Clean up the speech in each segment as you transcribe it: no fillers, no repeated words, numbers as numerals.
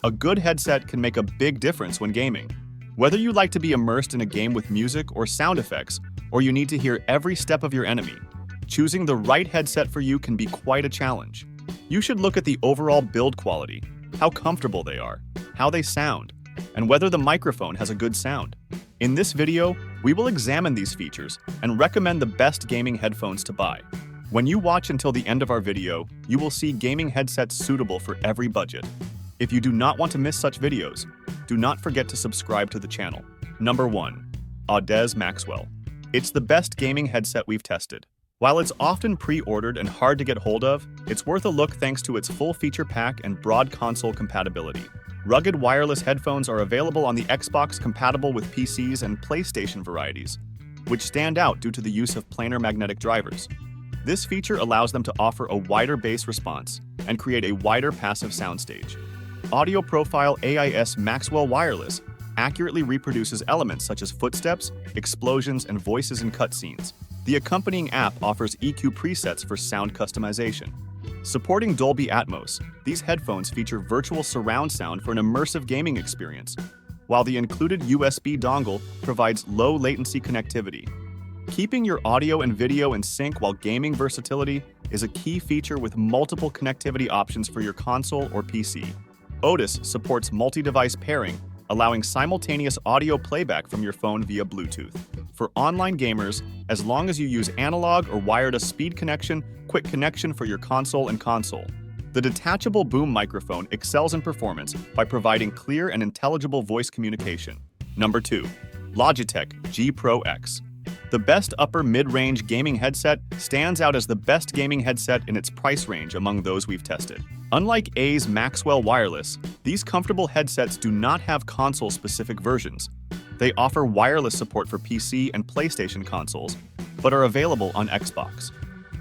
A good headset can make a big difference when gaming. Whether you like to be immersed in a game with music or sound effects, or you need to hear every step of your enemy, choosing the right headset for you can be quite a challenge. You should look at the overall build quality, how comfortable they are, how they sound, and whether the microphone has a good sound. In this video, we will examine these features and recommend the best gaming headphones to buy. When you watch until the end of our video, you will see gaming headsets suitable for every budget. If you do not want to miss such videos, do not forget to subscribe to the channel. Number 1. Audeze Maxwell. It's the best gaming headset we've tested. While it's often pre-ordered and hard to get hold of, it's worth a look thanks to its full feature pack and broad console compatibility. Rugged wireless headphones are available on the Xbox compatible with PCs and PlayStation varieties, which stand out due to the use of planar magnetic drivers. This feature allows them to offer a wider bass response and create a wider passive soundstage. Audio Profile AIS Maxwell Wireless accurately reproduces elements such as footsteps, explosions, and voices in cutscenes. The accompanying app offers EQ presets for sound customization. Supporting Dolby Atmos, these headphones feature virtual surround sound for an immersive gaming experience, while the included USB dongle provides low latency connectivity. Keeping your audio and video in sync while gaming versatility is a key feature with multiple connectivity options for your console or PC. Audeze supports multi-device pairing, allowing simultaneous audio playback from your phone via Bluetooth. For online gamers, as long as you use analog or wired speed connection, quick connection for your console and console. The detachable boom microphone excels in performance by providing clear and intelligible voice communication. Number 2. Logitech G Pro X. The Best upper mid-range gaming headset stands out as the best gaming headset in its price range among those we've tested. Unlike Aa's Maxwell Wireless, these comfortable headsets do not have console-specific versions. They offer wireless support for PC and PlayStation consoles, but are available on Xbox.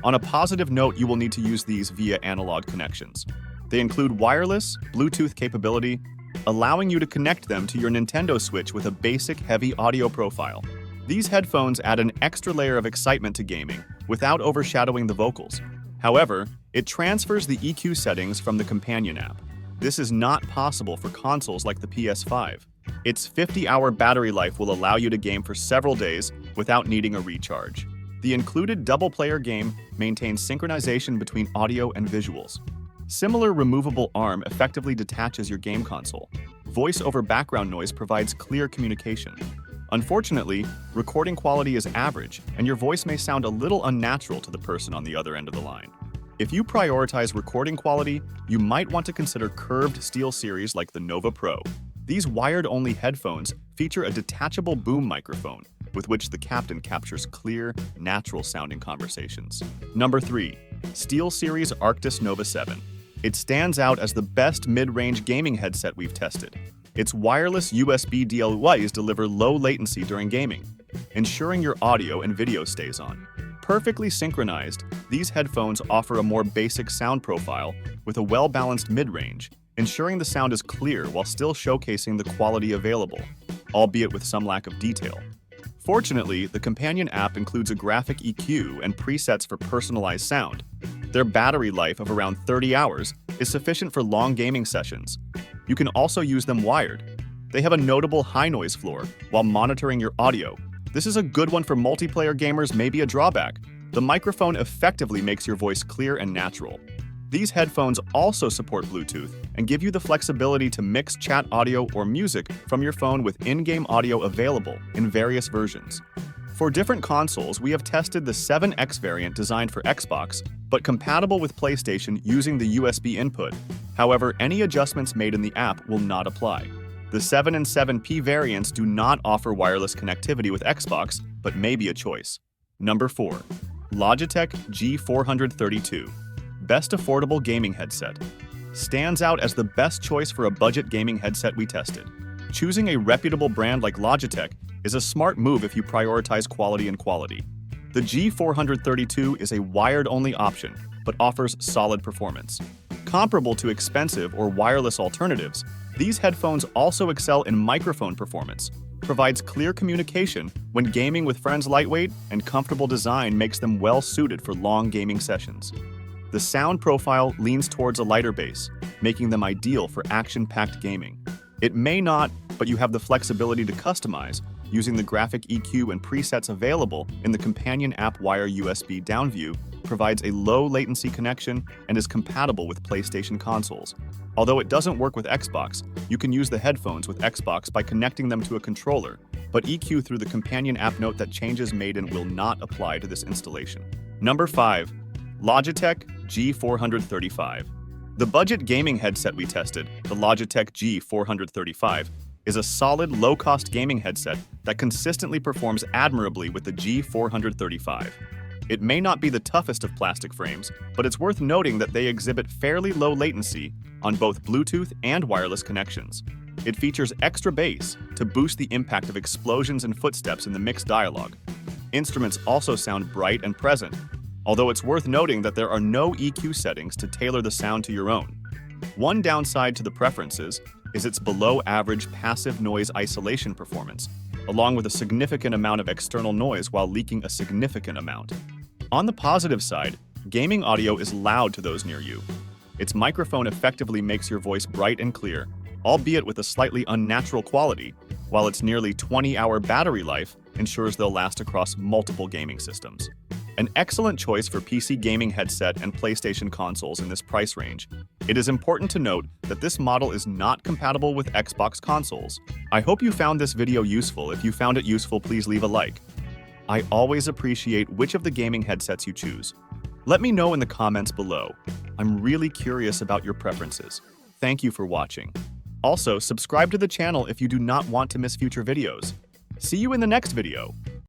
On a positive note, you will need to use these via analog connections. They include wireless, Bluetooth capability, allowing you to connect them to your Nintendo Switch with a basic heavy audio profile. These headphones add an extra layer of excitement to gaming without overshadowing the vocals. However, it transfers the EQ settings from the companion app. This is not possible for consoles like the PS5. Its 50-hour battery life will allow you to game for several days without needing a recharge. The included double-player game maintains synchronization between audio and visuals. Similar removable arm effectively detaches your game console. Voice over background noise provides clear communication. Unfortunately, recording quality is average, and your voice may sound a little unnatural to the person on the other end of the line. If you prioritize recording quality, you might want to consider curved SteelSeries like the Nova Pro. These wired-only headphones feature a detachable boom microphone, with which the captain captures clear, natural-sounding conversations. Number 3. SteelSeries Arctis Nova 7. It stands out as the best mid-range gaming headset we've tested. Its wireless USB DLYs deliver low latency during gaming, ensuring your audio and video stays on. Perfectly synchronized, these headphones offer a more basic sound profile with a well-balanced mid-range, ensuring the sound is clear while still showcasing the quality available, albeit with some lack of detail. Fortunately, the companion app includes a graphic EQ and presets for personalized sound. Their battery life of around 30 hours is sufficient for long gaming sessions. You can also use them wired. They have a notable high noise floor while monitoring your audio. This is a good one for multiplayer gamers, may be a drawback. The microphone effectively makes your voice clear and natural. These headphones also support Bluetooth and give you the flexibility to mix chat audio or music from your phone with in-game audio available in various versions. For different consoles, we have tested the 7X variant designed for Xbox, but compatible with PlayStation using the USB input. However, any adjustments made in the app will not apply. The 7 and 7P variants do not offer wireless connectivity with Xbox, but may be a choice. Number 4. Logitech G432. Best affordable gaming headset. Stands out as the best choice for a budget gaming headset we tested. Choosing a reputable brand like Logitech is a smart move if you prioritize quality and quality. The G432 is a wired-only option, but offers solid performance. Comparable to expensive or wireless alternatives, these headphones also excel in microphone performance, provides clear communication when gaming with friends. Lightweight and comfortable design makes them well suited for long gaming sessions. The sound profile leans towards a lighter bass, making them ideal for action-packed gaming. It may not, but you have the flexibility to customize using the graphic EQ and presets available in the companion app. Wire USB downview provides a low-latency connection and is compatible with PlayStation consoles. Although it doesn't work with Xbox, you can use the headphones with Xbox by connecting them to a controller, but EQ through the companion app. Note that changes made and will not apply to this installation. Number 5. Logitech G435. The budget gaming headset we tested, the Logitech G435, is a solid, low-cost gaming headset that consistently performs admirably with the G435. It may not be the toughest of plastic frames, but it's worth noting that they exhibit fairly low latency on both Bluetooth and wireless connections. It features extra bass to boost the impact of explosions and footsteps in the mixed dialogue. Instruments also sound bright and present, although it's worth noting that there are no EQ settings to tailor the sound to your own. One downside to the preferences is its below-average passive noise isolation performance, along with a significant amount of external noise while leaking a significant amount. On the positive side, gaming audio is loud to those near you. Its microphone effectively makes your voice bright and clear, albeit with a slightly unnatural quality, while its nearly 20-hour battery life ensures they'll last across multiple gaming systems. An excellent choice for PC gaming headset and PlayStation consoles in this price range. It is important to note that this model is not compatible with Xbox consoles. I hope you found this video useful. If you found it useful, please leave a like. I always appreciate which of the gaming headsets you choose. Let me know in the comments below. I'm really curious about your preferences. Thank you for watching. Also, subscribe to the channel if you do not want to miss future videos. See you in the next video.